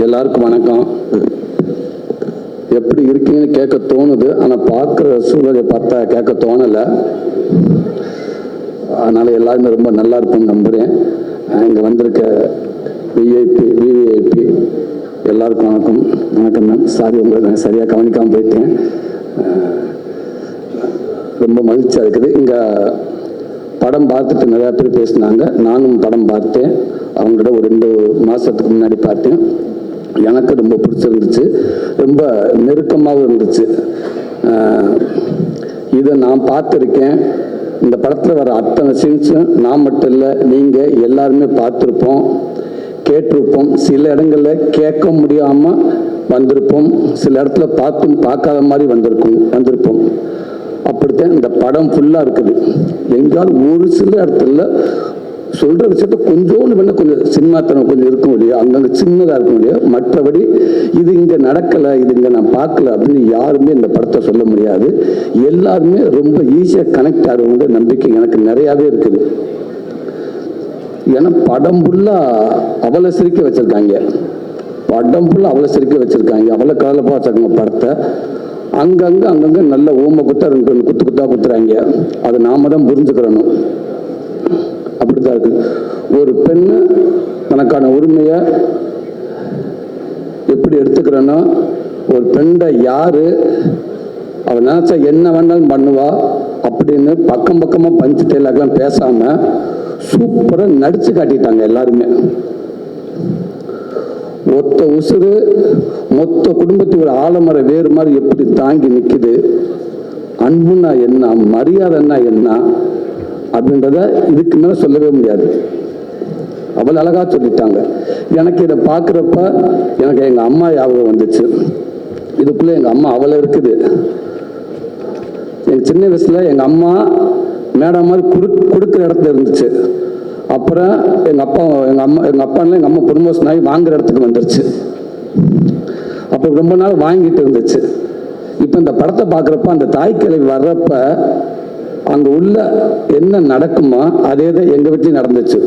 எல்லாருக்கும் வணக்கம். எப்படி இருக்கீங்கன்னு கேட்க தோணுது, ஆனால் பார்க்குற சூழலை பார்த்தா கேட்க தோணலை. அதனால் எல்லாருமே ரொம்ப நல்லா இருக்கும்னு நம்புகிறேன். இங்கே வந்திருக்க விஐபி எல்லாருக்கும் வணக்கம். வணக்கம் மேம். சாரி, உங்களை நான் சரியாக கவனிக்காமல் போயிட்டேன். ரொம்ப மகிழ்ச்சியாக இருக்குது. இங்கே படம் பார்த்துட்டு நிறையா பேர் பேசினாங்க. நானும் படம் பார்த்தேன். அவங்களோட ஒரு 2 மாதத்துக்கு முன்னாடி பார்த்தேன். எனக்கு ரொம்ப பிடிச்சிருந்துச்சு, ரொம்ப நெருக்கமாகவும் இருந்துச்சு. இதை நான் பார்த்துருக்கேன். இந்த படத்தில் வர அத்தனை சீன்ஸும் நான் மட்டும் இல்லை, நீங்கள் எல்லாருமே பார்த்துருப்போம், கேட்டிருப்போம். சில இடங்களில் கேட்க முடியாமல் வந்திருப்போம், சில இடத்துல பார்க்காத மாதிரி வந்திருப்போம். அப்படித்தான் இந்த படம் ஃபுல்லாக இருக்குது. எங்கேயாவது ஒரு சில இடத்துல சொல்கிற விஷயத்த கொஞ்சோண்டு வேணால் கொஞ்சம் சினிமாத்தனம் கொஞ்சம் இருக்கும் இல்லையா, அங்கங்கே சின்னதாக இருக்கும் இல்லையா. மற்றபடி இது இங்கே நடக்கலை, இது இங்கே நான் பார்க்கல அப்படின்னு யாருமே இந்த படத்தை சொல்ல முடியாது. எல்லாருமே ரொம்ப ஈஸியாக கனெக்ட் ஆகுங்கிற நம்பிக்கை எனக்கு நிறையாவே இருக்குது. ஏன்னா படம் ஃபுல்லாக அவளை சிரிக்க வச்சுருக்காங்க, அவ்வளோ கலப்பாக வச்சுருக்காங்க படத்தை. அங்கங்கே நல்ல ஊமை குத்தா 2 குத்தா குத்துறாங்க. அதை நாம தான் புரிஞ்சுக்கிறணும். அப்படித்தான் இருக்கு. ஒரு பெண்ணு தனக்கான உரிமையை எப்படி எடுத்துக்கிறேன்னா, ஒரு பெண்ணை யாரு அவன் நினைச்சா என்ன வேணாலும் பண்ணுவா அப்படின்னு பக்கமாக பஞ்சு டைலாக்லாம் பேசாம சூப்பராக நடிச்சு காட்டிட்டாங்க எல்லாருமே. ஒத்த உசுறு மொத்த குடும்பத்துக்கு ஒரு ஆலமர வேறு மாதிரி எப்படி தாங்கி நிற்குது, அன்புன்னா என்ன, மரியாதைன்னா என்ன அப்படின்றத இதுக்கு மேலே சொல்லவே முடியாது. அவ்வளோ அழகாக சொல்லிட்டாங்க. எனக்கு இதை பார்க்குறப்ப எனக்கு எங்கள் அம்மா ஞாபகம் வந்துச்சு. இதுக்குள்ளே எங்கள் அம்மா அவ்வளோ இருக்குது. எங்கள் சின்ன வயசில் எங்கள் அம்மா மேடம் மாதிரி கொடுக்குற இடத்துல இருந்துச்சு. அப்புறம் எங்கள் அம்மா ப்ரொமோஷன் ஆகி வாங்குற இடத்துக்கு வந்துருச்சு. அப்போ ரொம்ப நாள் வாங்கிட்டு இருந்துச்சு. இப்போ இந்த படத்தை பார்க்குறப்ப அந்த தாய் கிழவி வர்றப்ப அங்கே உள்ள என்ன நடக்குமோ அதே தான் எங்கள் வீட்லையும் நடந்துச்சு.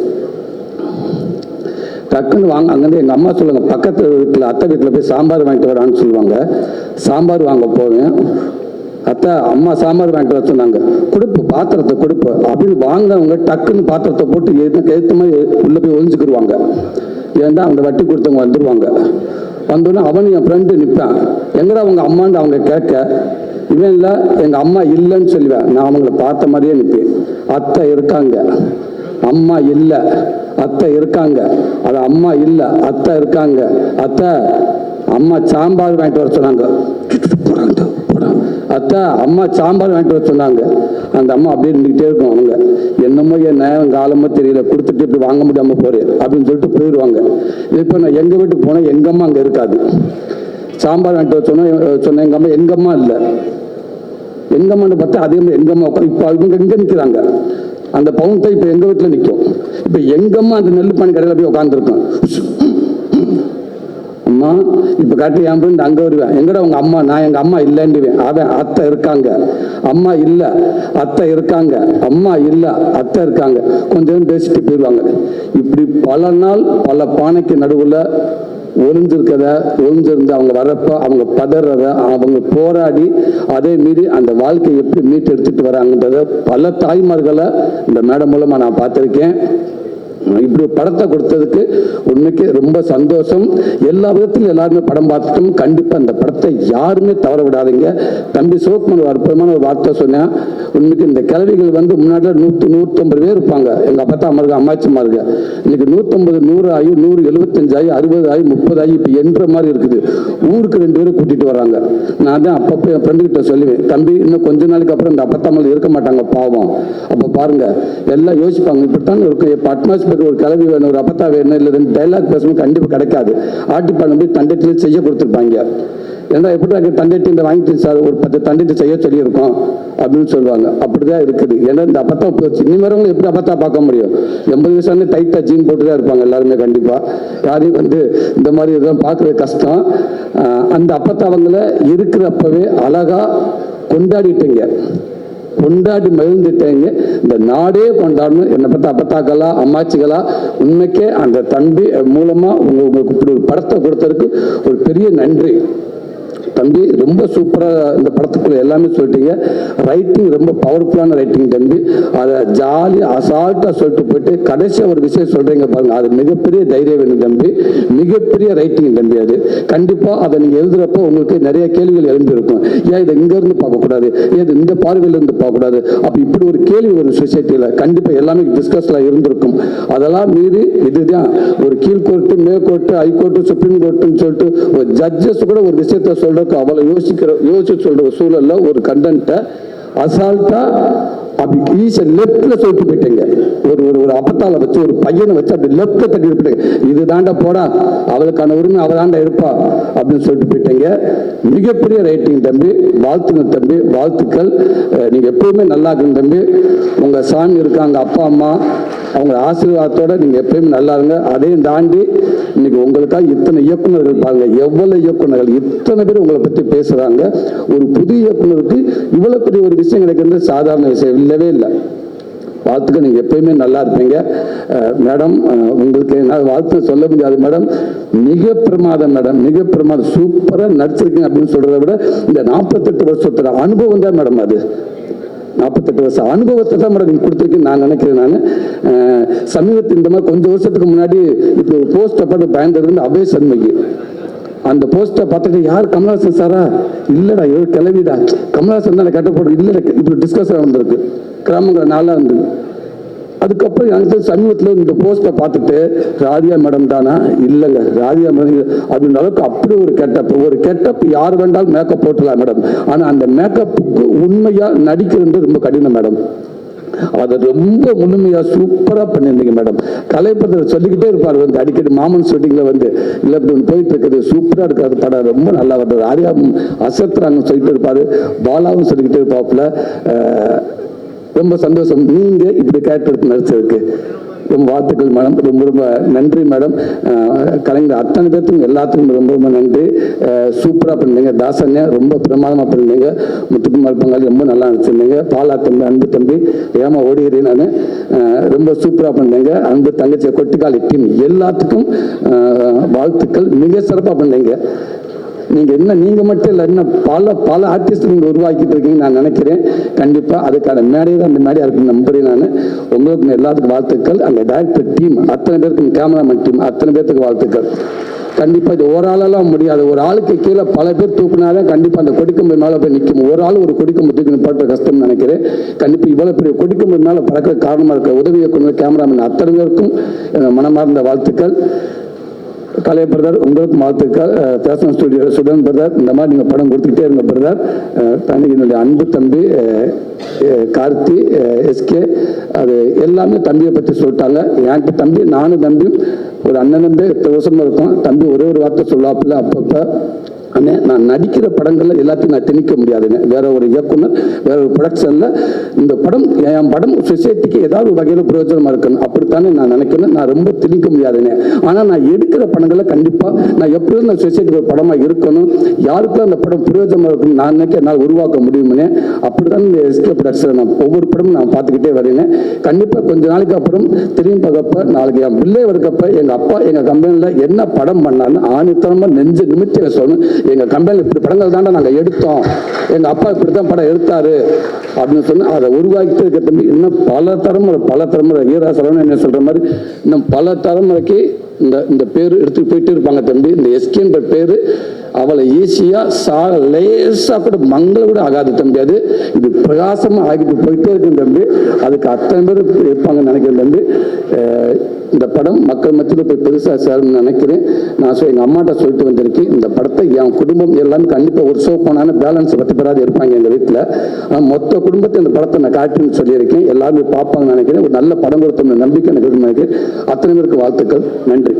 டக்குன்னு அங்கேருந்து எங்கள் அம்மா சொல்லுவாங்க, பக்கத்து வீட்டில் அத்தை வீட்டில் போய் சாம்பார் வாங்கிட்டு வரான்னு சொல்லுவாங்க. சாம்பார் வாங்க போவேன். அத்தை அம்மா சாம்பார் வாங்கிட்டு வர சொன்னாங்க, பாத்திரத்தை கொடுப்பு அப்படின்னு வாங்கினவங்க டக்குன்னு பாத்திரத்தை போட்டு எழுத்து மாதிரி உள்ளே போய் ஒழிஞ்சுக்கிடுவாங்க. ஏன்னா அந்த வட்டி கொடுத்தவங்க வந்துடுவாங்க. வந்தோடனே அவனு என் ஃப்ரெண்டு நிற்பான், எங்கடா அவங்க அம்மான்னு அவங்க கேட்க, இவன் இல்லை எங்கள் அம்மா இல்லைன்னு சொல்லுவேன். நான் அவங்கள பார்த்த மாதிரியே நிற்பேன். அத்தை இருக்காங்க, அம்மா இல்லை, அத்தை இருக்காங்க, அது அம்மா இல்லை, அத்தை இருக்காங்க. அத்தை அம்மா சாம்பார் வாங்கிட்டு வர சொன்னாங்க. அத்தை அம்மா சாம்பார் வாங்கிட்டு வர சொன்னாங்க. அந்த அம்மா அப்படியே நின்றுக்கிட்டே இருக்கும். அவங்க என்னமோ என் நேரம் காலமோ தெரியல, கொடுத்துட்டு இப்படி வாங்க முடியாமல் போறேன் அப்படின்னு சொல்லிட்டு போயிடுவாங்க. இப்போ நான் எங்கள் வீட்டுக்கு போனால் எங்கள் அம்மா அங்கே இருக்காது. சாம்பார் வாங்கிட்டு வர சொன்னேன் எங்கள் அம்மா இல்லை. எங்கள் அம்மான்னு பார்த்தா அதே மாதிரி எங்கள் அம்மா இப்போ இவங்க எங்கே நிற்கிறாங்க, அந்த பவுன் தான் இப்போ எங்கள் வீட்டில் நிற்கும். இப்போ எங்கள் அம்மா அந்த நெல் பானி கடையில் போய் உட்காந்துருக்கோம். அம்மா இப்போ காட்டி என் ஃப்ரெண்ட் அங்கே வருவேன், எங்கடா உங்க அம்மா, நான் எங்கள் அம்மா இல்லைன்னுவேன். அவன் அத்தை இருக்காங்க, அம்மா இல்லை, அத்தை இருக்காங்க, அம்மா இல்லை, அத்தை இருக்காங்க. கொஞ்சம் பேசிட்டு போயிடுவாங்க. இப்படி பல நாள் பல பானைக்கு நடுவில் ஒளிஞ்சிருந்து அவங்க வர்றப்ப அவங்க பதறத, அவங்க போராடி அதே மீறி அந்த வாழ்க்கையை எப்படி மீட்டு எடுத்துட்டு வராங்கன்றத பல தாய்மார்களை இந்த மேடம் மூலமாக நான் பார்த்துருக்கேன். இப்படி படத்தை கொடுத்ததுக்கு உண்மைக்கு ரொம்ப சந்தோஷம். எல்லா விதத்திலும் எல்லாருமே படம் பார்த்துட்டோம். கண்டிப்பாக இந்த படத்தை யாருமே தவற விடாதீங்க. தம்பி சிவகுமார் அற்புதமான ஒரு வார்த்தை சொன்னேன். உண்மைக்கு இந்த கிழவிகள் முன்னாடி 100-150 பேர் இருப்பாங்க. எங்கள் அப்பா அம்மாருக்கு அம்மாச்சிமாருங்க. இன்னைக்கு 150 100 ஆகி 175 ஆகி 60 ஆகி 30 ஆகி இப்போ என்ற மாதிரி இருக்குது. ஊருக்கு 2 பேரும் கூட்டிட்டு வராங்க. நான் தான் அப்பப்போ என் ஃப்ரெண்டு கிட்ட சொல்லுவேன், தம்பி இன்னும் கொஞ்ச நாளைக்கு அப்புறம் இந்த அப்பா அம்மா இருக்க மாட்டாங்க பாவம். அப்போ பாருங்க எல்லாம் யோசிப்பாங்க, இப்படித்தான் இருக்கும். இப்போ அட்மாஸ்பியர் ஒரு கிளவி வேணும், ஒரு அப்பத்தா வேணும், இல்லை 2 டைலாக் பேசணும், கண்டிப்பாக கிடைக்காது. ஆட்டிப்பாடு போய் தண்டட்டில் செய்ய கொடுத்துருப்பாங்க. ஏன்னா எப்படி தண்டட்டி இந்த வாங்கிட்டு சார் ஒரு 10 தண்டட்டி செய்ய சொல்லியிருக்கோம் அப்படின்னு சொல்லுவாங்க. அப்படிதான் இருக்குது. ஏன்னா இந்த அப்பத்தா போச்சு. இனிமேறவங்க எப்படி அப்பத்தா பார்க்க முடியும்? 80 வயசு டைட்டாக ஜீன் போட்டு தான் இருப்பாங்க எல்லாருமே. கண்டிப்பாக யாரையும் இந்த மாதிரி இதெல்லாம் பார்க்குறது கஷ்டம். அந்த அப்பத்தா அவங்கள இருக்கிறப்பவே அழகாக கொண்டாடிட்டீங்க. கொண்டாடி மகிழ்ந்துட்டேங்க. இந்த நாடே கொண்டாடணும். என்னை பற்றி அப்பத்தாக்களா அம்மாச்சிகளா உண்மைக்கே அந்த தம்பி மூலமா உங்களுக்கு இப்படி ஒரு படத்தை கொடுத்ததுக்கு ஒரு பெரிய நன்றி. தம்பி ரொம்ப சூப்பராக இந்த படத்துக்குள்ள எல்லாமே சொல்லிட்டீங்க. ரைட்டிங் ரொம்ப பவர்ஃபுல்லான ரைட்டிங் தம்பி. அதை ஜாலியாக அசால்ட்டாக சொல்லிட்டு போயிட்டு கடைசியாக ஒரு விஷயம் சொல்கிறீங்க பாருங்க, அது மிகப்பெரிய தைரியம் வேணும் தம்பி, மிகப்பெரிய ரைட்டிங் தம்பி. அது கண்டிப்பாக அதை நீங்கள் எழுதுகிறப்போ உங்களுக்கு நிறைய கேள்விகள் எழுந்திருக்கும். ஏன் இதை இங்கேருந்து பார்க்கக்கூடாது, ஏன் இந்த பார்வையிலேருந்து பார்க்கக்கூடாது, அப்போ இப்படி ஒரு கேள்வி ஒரு சொசைட்டியில் கண்டிப்பாக எல்லாமே டிஸ்கஸில் இருந்திருக்கும். அதெல்லாம் மீறி இதுதான் ஒரு கீழ்கோர்ட்டு மேற்கோர்ட்டு ஹைகோர்ட்டு சுப்ரீம் கோர்ட்டுன்னு சொல்லிட்டு ஒரு ஜட்ஜஸ் கூட ஒரு விஷயத்த சொல்ற அவளை யோசிச்சு சொல்ற சூழல்ல ஒரு கண்டென்ட்டை அசால்ட்டா அப்படி ஈஸியா லெப்ட்ல சொல்லிட்டு போயிட்டீங்க. ஒரு அப்பத்தால வச்சு ஒரு பையனை வச்சு அப்படி லெப்ட்ல தட்டி போயிட்டீங்க. இது தாண்டா போடா, அவளுக்கான உரிமை அவ தாண்டா இருப்பா அப்படின்னு சொல்லிட்டு போயிட்டீங்க. மிகப்பெரிய ரைட்டிங் தம்பி, வாழ்த்துங்க தம்பி, வாழ்த்துக்கள். நீங்க எப்பவுமே நல்லா இருக்கணும் தம்பி. உங்க சாமி இருக்காங்க, அப்பா அம்மா அவங்க ஆசீர்வாதத்தோட நீங்க எப்பயுமே நல்லா இருங்க. அதையும் தாண்டி இன்னைக்கு உங்களுக்காக இத்தனை இயக்குநர்கள் பாருங்க, எவ்வளவு இயக்குநர்கள் இத்தனை பேர் உங்களை பத்தி பேசுறாங்க. ஒரு புது இயக்குநருக்கு இவ்வளவு பெரிய ஒரு விஷயம் கிடைக்கிறது சாதாரண விஷயம் இல்லவே இல்லை. வாழ்த்துக்கள். நீங்க எப்பயுமே நல்லா இருப்பீங்க மேடம். உங்களுக்கு என்னால் வாழ்த்து சொல்ல முடியாது மேடம். மிக பிரமாதம் மேடம், மிக பிரமாதம். சூப்பரா நடிச்சிருக்கீங்க அப்படின்னு சொல்றதை விட இந்த 48 வருஷத்துல அனுபவம் தான் மேடம். அது 48 வருஷம் அனுபவத்தை தான் மேடம் நீங்க கொடுத்துருக்கீங்க நான் நினைக்கிறேன். நான் சமீபத்தில் இந்த மாதிரி கொஞ்சம் வருஷத்துக்கு முன்னாடி இப்போ ஒரு போஸ்டர் பார்த்து பயந்தது அபய சண்முகி. அந்த போஸ்டரை பார்த்துட்டு யார் கமலஹாசன் சாரா? இல்லடா ஏதோ கிளவிடா, கமலஹாசன் தான் கட்ட போடுறது இல்லடா. இப்படி டிஸ்கஷன் வந்திருக்கு கிராமங்கள் நாளாக இருந்து. அதுக்கப்புறம் எனக்கு சமீபத்தில் இந்த போஸ்டை பார்த்துட்டு ராதியா மேடம் தானா? இல்லைங்க ராதியா மேடம் அப்படின்ற அளவுக்கு அப்படி ஒரு கெட்டப் யார் வேண்டாலும் மேக்கப் போட்டலாம் மேடம். ஆனால் அந்த மேக்கப்புக்கு உண்மையாக நடிக்கிறது ரொம்ப கடினம் மேடம். அதை ரொம்ப முழுமையா சூப்பரா பண்ணியிருந்தீங்க மேடம். கலைப்படத்தை சொல்லிக்கிட்டே இருப்பாரு வந்து அடிக்கடி மாமன் ஷூட்டிங்ல வந்து இல்லை இப்படி போயிட்டு இருக்குது சூப்பரா இருக்காது படம், ரொம்ப நல்லா வருது, ஆரியா அசத்துறாங்கன்னு சொல்லிட்டு இருப்பாரு, பாலாவும் சொல்லிக்கிட்டே இருப்பாப்புல. ரொம்ப சந்தோஷம் நீங்க இப்படி கேரக்டர் நடிச்சதுக்கு. ரொம்ப வாழ்த்துக்கள் மேடம், ரொம்ப ரொம்ப நன்றி மேடம். கலைஞர் அத்தனை பேர்த்துக்கும் எல்லாத்துக்கும் ரொம்ப ரொம்ப நன்றி. சூப்பராக பண்ணீங்க. தாசன்யா ரொம்ப பிரமாதமாக பண்ணீங்க. முத்துக்குமார் பங்காளி ரொம்ப நல்லா நடிச்சிருந்தீங்க. பாலா தம்பி, அன்பு தம்பி, ஏமா ஓடிக்கிறேன் நான், ரொம்ப சூப்பராக பண்ணீங்க. அன்பு தங்கச்சி கொட்டிக்காலி டீம் எல்லாத்துக்கும் வாழ்த்துக்கள். மிக சிறப்பாக பண்ணீங்க. நீங்க மட்டும் இல்லை, இன்னும் பல ஆர்டிஸ்ட் நீங்க உருவாக்கிட்டு இருக்கீங்க நான் நினைக்கிறேன். கண்டிப்பா அதுக்கான மேடையில் அந்த மேடையா இருக்கு நம்புறேன் நான். உங்களுக்கு எல்லாத்துக்கும் வாழ்த்துக்கள். அந்த டைரக்டர் டீம் அத்தனை பேருக்கு, கேமராமேன் டீம் அத்தனை பேருக்கு வாழ்த்துக்கள். கண்டிப்பா இது ஒரு ஆளெல்லாம் முடியாது. ஒரு ஆளுக்கு கீழே பல பேர் தூக்குனாதான் கண்டிப்பா அந்த கொடிக்கம்பு மேல போய் நிற்கும். ஒரு ஆள் ஒரு கொடிக்கம்பு தூக்கி நிப்பாட்ட கஷ்டம் நினைக்கிறேன். கண்டிப்பா இவ்வளவு பெரிய கொடிக்கம்பு மேல பறக்க காரணமா இருக்க உதவி இயக்குனர், கேமராமேன் அத்தனை பேருக்கும் மனமார்ந்த வாழ்த்துக்கள். கலை பிரதர் உங்களுக்கும் வாழ்த்துக்கள். ஃபேஷன் ஸ்டுடியோ சுடன் பிரதர், இந்த மாதிரி நீங்கள் படம் கொடுத்துக்கிட்டே இருங்க பிரதர். என்னுடைய அன்பு தம்பி கார்த்தி, எஸ்கே, அது எல்லாமே தம்பியை பற்றி சொல்லிட்டாங்க. எனக்கு தம்பி, நானும் தம்பியும் ஒரு அண்ணன் தம்பி 8 வருஷமா இருக்கும். தம்பி ஒரே ஒரு வார்த்தை சொல்லாப்புல அப்பப்போ, அண்ணே நான் நடிக்கிற படங்கள்ல எல்லாத்தையும் நான் திணிக்க முடியாதுங்க. வேற ஒரு இயக்குனர், வேற ஒரு ப்ரொடக்ஷன்ல இந்த படம் என் படம் சொசைட்டிக்கு ஏதாவது ஒரு வகையில் பிரயோஜனமா இருக்கணும், அப்படித்தானே நான் நினைக்கணும். நான் ரொம்ப திணிக்க முடியாதுங்க. ஆனால் நான் எடுக்கிற படங்களை கண்டிப்பா நான் எப்படியும் நான் சொசைட்டிக்கு ஒரு படமா இருக்கணும், யாருக்கும் அந்த படம் பிரயோஜனமா இருக்கணும் நான் நினைக்க என்னால் உருவாக்க முடியுமுன்னு. அப்படித்தான் இந்த எஸ்கே ப்ரொடக்ஷன் நான் ஒவ்வொரு படமும் நான் பார்த்துக்கிட்டே வரேன். கண்டிப்பா கொஞ்ச நாளைக்கு அப்புறம் திரும்பி பார்க்கப்ப, நாளைக்கு என் பிள்ளை இருக்கப்ப எங்க அப்பா எங்க கம்பெனியில் என்ன படம் பண்ணான்னு ஆணித்தனமா நெஞ்சு நிமித்தி சொல்லணும். எங்க கம்பெனியில் இப்படி படங்கள் தாண்டா நாங்கள் எடுத்தோம், எங்க அப்பா இப்படித்தான் படம் எடுத்தாரு அப்படின்னு சொன்னா அதை உருவாக்கிட்டு இருக்க தம்பி. இன்னும் பல தலைமுறை ஈரா சரவணன் என்ன சொல்ற மாதிரி இன்னும் பல தலைமுறைக்கு இந்த பேரு எடுத்துட்டு போயிட்டு இருப்பாங்க தம்பி. இந்த எஸ்கேன்ற பேரு அவளை ஈஸியா லேசா கூட மங்கள கூட ஆகாது தம்பி. அது இது பிரகாசமா ஆகிட்டு போயிட்டே இருக்கு தம்பி. அதுக்கு அத்தனை பேர் இருப்பாங்கன்னு நினைக்கிறேன் தம்பி. இந்த படம் மக்கள் மத்தியில் போய் பெருசாக சேரணும்னு நினைக்கிறேன். நான் எங்கள் அம்மாட்ட சொல்லிட்டு வந்திருக்கேன், இந்த படத்தை என் குடும்பம் எல்லாமே கண்டிப்பாக ஒரு ஷோ போனாலும் பேலன்ஸ் 10 பேராது இருப்பாங்க எங்கள் வீட்டில். ஆனால் மொத்த குடும்பத்தை இந்த படத்தை நான் காட்டுன்னு சொல்லியிருக்கேன். எல்லாருமே பார்ப்பாங்கன்னு நினைக்கிறேன். ஒரு நல்ல படம் கொடுத்த நம்பிக்கை எனக்கு நினைக்கிறேன். அத்தனை பேருக்கு வாழ்த்துக்கள். நன்றி.